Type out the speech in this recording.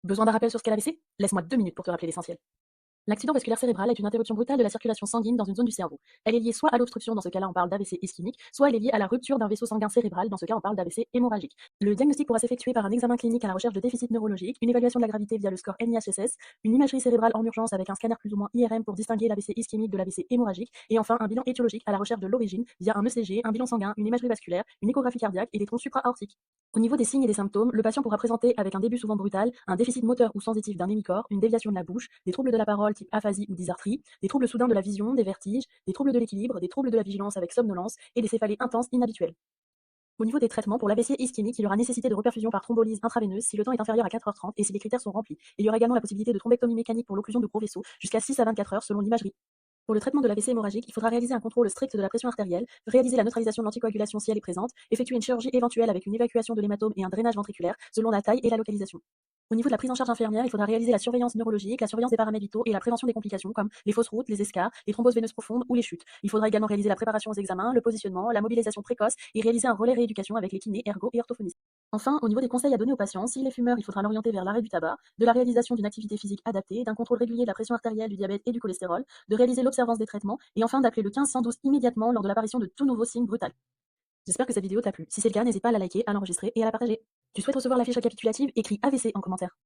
Besoin d'un rappel sur ce qu'est l'AVC? Laisse-moi 2 minutes pour te rappeler l'essentiel. L'accident vasculaire cérébral est une interruption brutale de la circulation sanguine dans une zone du cerveau. Elle est liée soit à l'obstruction, dans ce cas-là on parle d'AVC ischémique, soit elle est liée à la rupture d'un vaisseau sanguin cérébral, dans ce cas on parle d'AVC hémorragique. Le diagnostic pourra s'effectuer par un examen clinique à la recherche de déficits neurologiques, une évaluation de la gravité via le score NIHSS, une imagerie cérébrale en urgence avec un scanner plus ou moins IRM pour distinguer l'AVC ischémique de l'AVC hémorragique, et enfin un bilan étiologique à la recherche de l'origine via un ECG, un bilan sanguin, une imagerie vasculaire, une échographie cardiaque et des troncs supra-aortiques. Au niveau des signes et des symptômes, le patient pourra présenter avec un début souvent brutal, un déficit moteur ou sensitif d'un hémicorps, une déviation de la bouche, des troubles de la parole type aphasie ou dysarthrie, des troubles soudains de la vision, des vertiges, des troubles de l'équilibre, des troubles de la vigilance avec somnolence et des céphalées intenses inhabituelles. Au niveau des traitements, pour l'AVC ischémique, il y aura nécessité de reperfusion par thrombolyse intraveineuse si le temps est inférieur à 4h30 et si les critères sont remplis. Il y aura également la possibilité de thrombectomie mécanique pour l'occlusion de gros vaisseaux jusqu'à 6 à 24 heures selon l'imagerie. Pour le traitement de l'AVC hémorragique, il faudra réaliser un contrôle strict de la pression artérielle, réaliser la neutralisation de l'anticoagulation si elle est présente, effectuer une chirurgie éventuelle avec une évacuation de l'hématome et un drainage ventriculaire selon la taille et la localisation. Au niveau de la prise en charge infirmière, il faudra réaliser la surveillance neurologique, la surveillance des paramètres vitaux et la prévention des complications comme les fausses routes, les escarres, les thromboses veineuses profondes ou les chutes. Il faudra également réaliser la préparation aux examens, le positionnement, la mobilisation précoce et réaliser un relais rééducation avec les kinés, ergo et orthophonistes. Enfin, au niveau des conseils à donner aux patients, s'il est fumeur, il faudra l'orienter vers l'arrêt du tabac, de la réalisation d'une activité physique adaptée, d'un contrôle régulier de la pression artérielle, du diabète et du cholestérol, de réaliser l'observance des traitements et enfin d'appeler le 15-112 immédiatement lors de l'apparition de tout nouveau signe brutal. J'espère que cette vidéo t'a plu. Si c'est le cas, n'hésite pas à la liker, à l'enregistrer et à la partager. Tu souhaites recevoir la fiche récapitulative? Écris AVC en commentaire.